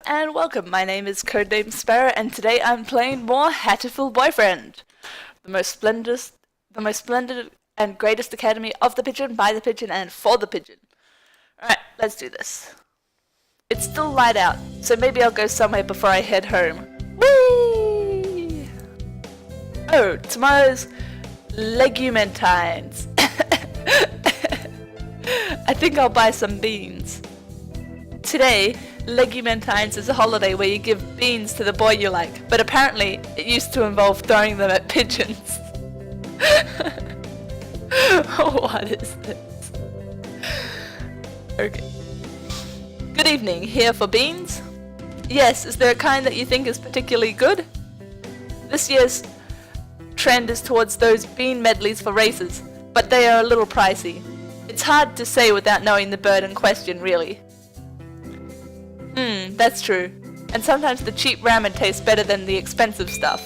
and welcome. My name is Codename Sparrow, and today I'm playing more Hatoful Boyfriend, the most splendid and greatest academy of the pigeon, by the pigeon, and for the pigeon. Alright, let's do this. It's still light out, so maybe I'll go somewhere before I head home. Whee! Oh, tomorrow's Legumentines. I think I'll buy some beans. Today, Legumentines is a holiday where you give beans to the boy you like, but apparently it used to involve throwing them at pigeons. What is this? Okay. Good evening, here for beans? Yes, is there a kind that you think is particularly good? This year's trend is towards those bean medleys for races, but they are a little pricey. It's hard to say without knowing the bird in question, really. That's true. And sometimes the cheap ramen tastes better than the expensive stuff.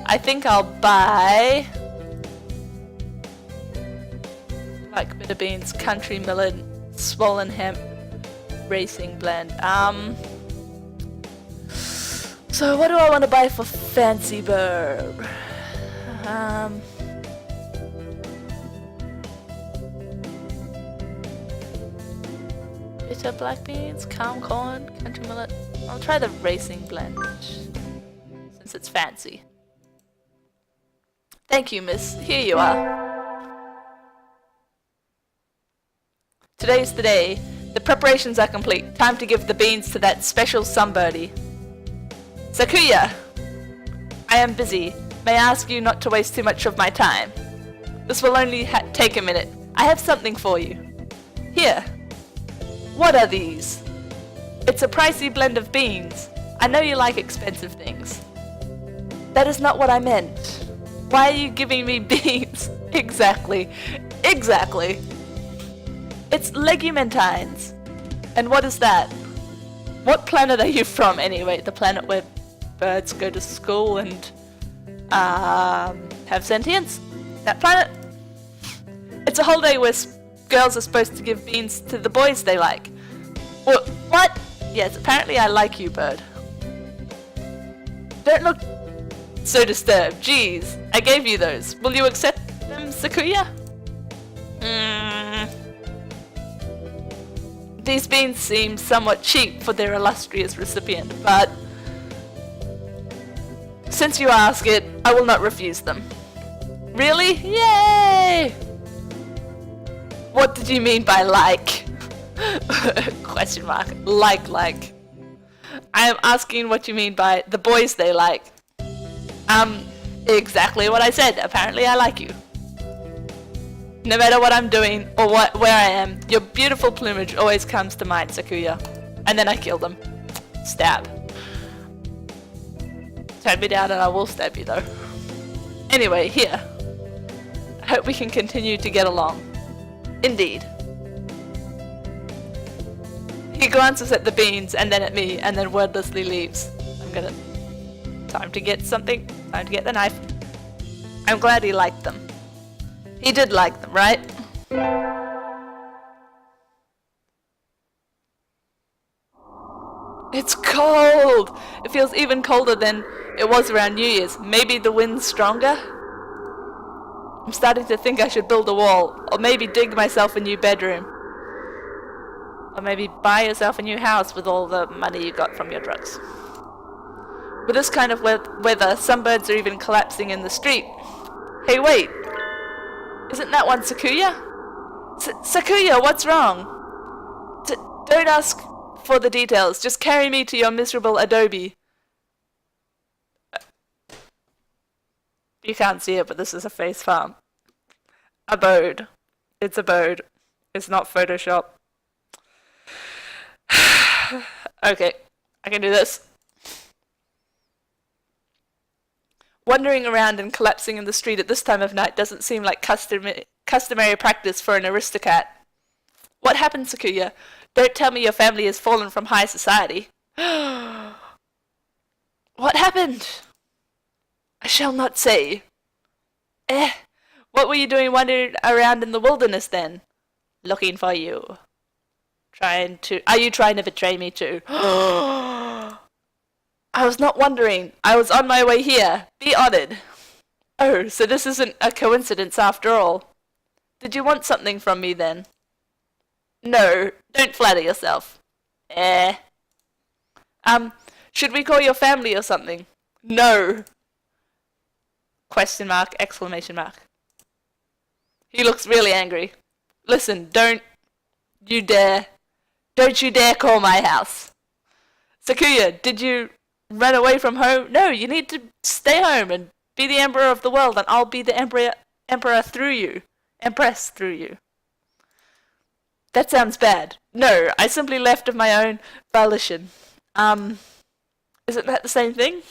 I think I'll buy... like bitter beans, country millet, swollen hemp, racing blend. So what do I want to buy for fancy bird? Bitter black beans, calm corn, country millet. I'll try the racing blend, since it's fancy. Thank you, miss. Here you are. Today's the day. The preparations are complete. Time to give the beans to that special sunbirdie. Sakuya! I am busy. May I ask you not to waste too much of my time? This will only take a minute. I have something for you. Here. What are these? It's a pricey blend of beans. I know you like expensive things. That is not what I meant. Why are you giving me beans? Exactly. Exactly. It's Legumentines. And what is that? What planet are you from anyway? The planet where birds go to school and have sentience? That planet? It's a holiday where girls are supposed to give beans to the boys they like. What? Yes, apparently I like you, bird. Don't look so disturbed. Jeez, I gave you those. Will you accept them, Sakuya? These beans seem somewhat cheap for their illustrious recipient, but since you ask it, I will not refuse them. Really? Yay! What did you mean by like? Question mark. Like. I am asking what you mean by the boys they like. Exactly what I said. Apparently I like you. No matter what I'm doing or where I am, your beautiful plumage always comes to mind, Sakuya. And then I kill them. Stab. Turn me down and I will stab you though. Anyway, here. I hope we can continue to get along. Indeed. He glances at the beans and then at me and then wordlessly leaves. Time to get something. Time to get the knife. I'm glad he liked them. He did like them, right? It's cold! It feels even colder than it was around New Year's. Maybe the wind's stronger? I'm starting to think I should build a wall, or maybe dig myself a new bedroom. Or maybe buy yourself a new house with all the money you got from your drugs. With this kind of weather, some birds are even collapsing in the street. Hey, wait! Isn't that one Sakuya? Sakuya, what's wrong? Don't ask for the details. Just carry me to your miserable adobe. You can't see it, but this is a face farm. Abode. It's abode. It's not Photoshop. Okay, I can do this. Wandering around and collapsing in the street at this time of night doesn't seem like customary practice for an aristocrat. What happened, Sakuya? Don't tell me your family has fallen from high society. What happened? I shall not say. What were you doing wandering around in the wilderness then? Looking for you. Are you trying to betray me too? was not wondering. I was on my way here. Be honored. Oh, so this isn't a coincidence after all. Did you want something from me then? No, don't flatter yourself. Should we call your family or something? No. Question mark, exclamation mark. He looks really angry. Listen, don't you dare call my house. Sakuya, did you run away from home? No, you need to stay home and be the emperor of the world, and I'll be the emperor through you. Empress through you. That sounds bad. No, I simply left of my own volition. Isn't that the same thing?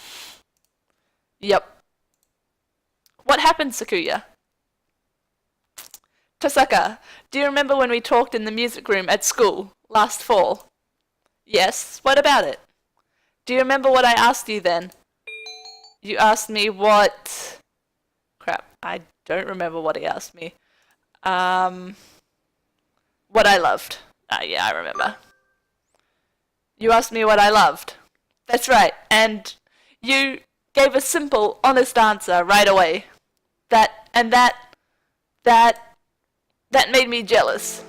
Yep. What happened, Sakuya? Tosaka, do you remember when we talked in the music room at school last fall? Yes, what about it? Do you remember what I asked you then? You asked me what... Crap, I don't remember what he asked me. What I loved. Yeah, I remember. You asked me what I loved. That's right, and you gave a simple, honest answer right away. That made me jealous.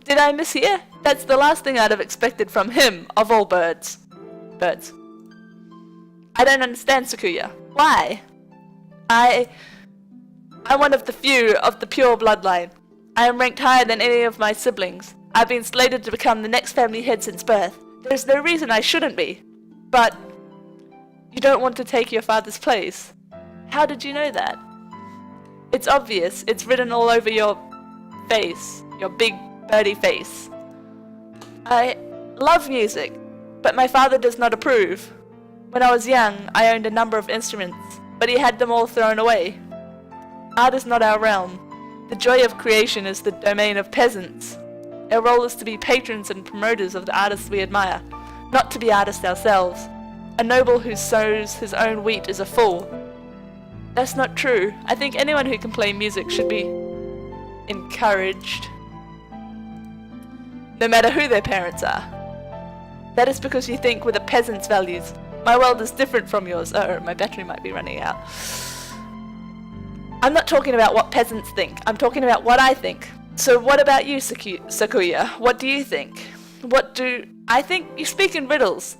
Did I mishear? That's the last thing I'd have expected from him, of all birds. Birds. I don't understand, Sakuya. Why? I'm one of the few of the pure bloodline. I am ranked higher than any of my siblings. I've been slated to become the next family head since birth. There's no reason I shouldn't be. But you don't want to take your father's place. How did you know that? It's obvious. It's written all over your face. Your big birdie face. I love music, but my father does not approve. When I was young, I owned a number of instruments, but he had them all thrown away. Art is not our realm. The joy of creation is the domain of peasants. Our role is to be patrons and promoters of the artists we admire, not to be artists ourselves. A noble who sows his own wheat is a fool. That's not true. I think anyone who can play music should be encouraged, no matter who their parents are. That is because you think with a peasant's values. My world is different from yours. Oh, my battery might be running out. I'm not talking about what peasants think. I'm talking about what I think. So what about you, Sakuya? What do you think? What do I think? You speak in riddles.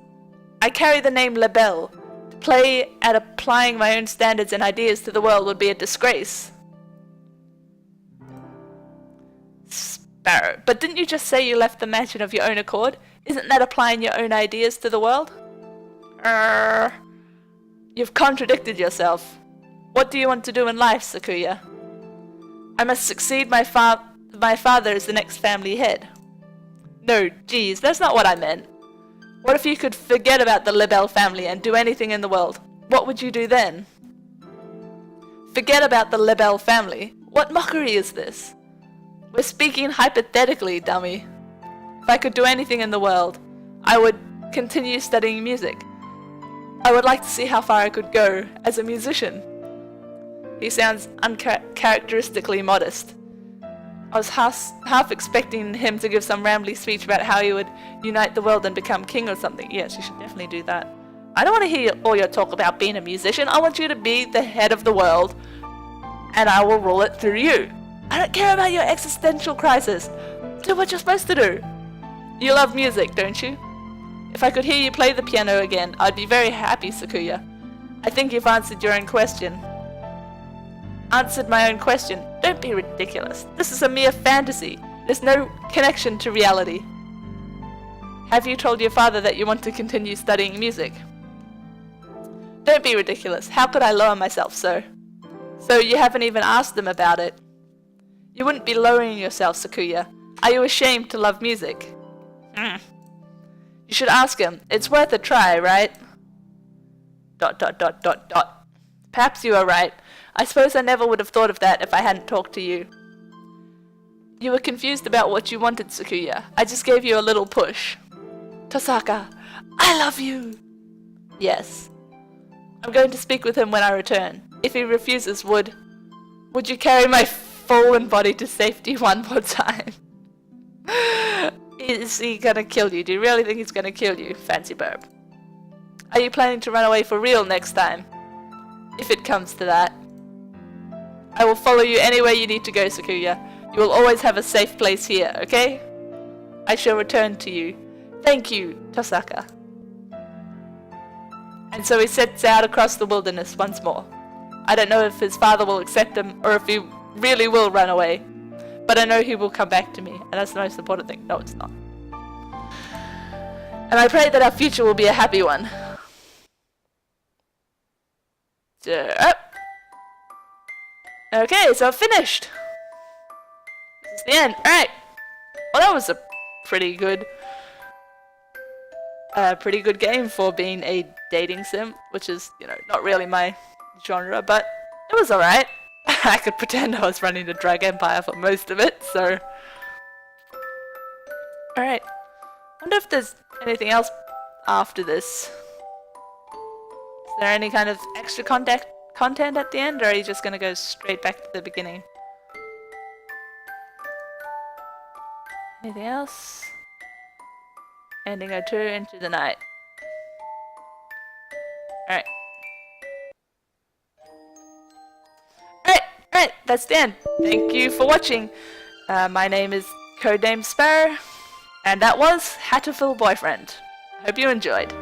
I carry the name Lebel. To play at applying my own standards and ideas to the world would be a disgrace. Sparrow. But didn't you just say you left the mansion of your own accord? Isn't that applying your own ideas to the world? You've contradicted yourself. What do you want to do in life, Sakuya? I must succeed my father as the next family head. No, geez, that's not what I meant. What if you could forget about the Lebel family and do anything in the world? What would you do then? Forget about the Lebel family? What mockery is this? We're speaking hypothetically, dummy. If I could do anything in the world, I would continue studying music. I would like to see how far I could go as a musician. He sounds uncharacteristically modest. I was half expecting him to give some rambly speech about how he would unite the world and become king or something. Yes, you should definitely do that. I don't want to hear all your talk about being a musician. I want you to be the head of the world, and I will rule it through you. I don't care about your existential crisis. Do what you're supposed to do. You love music, don't you? If I could hear you play the piano again, I'd be very happy, Sakuya. I think you've answered your own question. Answered my own question. Don't be ridiculous. This is a mere fantasy. There's no connection to reality. Have you told your father that you want to continue studying music? Don't be ridiculous. How could I lower myself so? So you haven't even asked them about it. You wouldn't be lowering yourself, Sakuya. Are you ashamed to love music? You should ask him. It's worth a try, right? ... Perhaps you are right. I suppose I never would have thought of that if I hadn't talked to you. You were confused about what you wanted, Sakuya. I just gave you a little push. Tosaka, I love you! Yes. I'm going to speak with him when I return. If he refuses, would you carry my fallen body to safety one more time? Is he gonna kill you? Do you really think he's gonna kill you, fancy burb? Are you planning to run away for real next time? If it comes to that. I will follow you anywhere you need to go, Sakuya. You will always have a safe place here, okay? I shall return to you. Thank you, Tosaka. And so he sets out across the wilderness once more. I don't know if his father will accept him or if he really will run away. But I know he will come back to me, and that's the most important thing. No, it's not. And I pray that our future will be a happy one. So, okay, so finished. This is the end. Alright. Well, that was a pretty good game for being a dating sim, which is, you know, not really my genre, but it was alright. I could pretend I was running a drug empire for most of it, so... Alright. Wonder if there's anything else after this. Is there any kind of extra content at the end, or are you just gonna go straight back to the beginning? Anything else? Ending a tour into the night. Alright. Alright, that's the end. Thank you for watching. My name is Codename Sparrow, and that was Hatoful Boyfriend. Hope you enjoyed.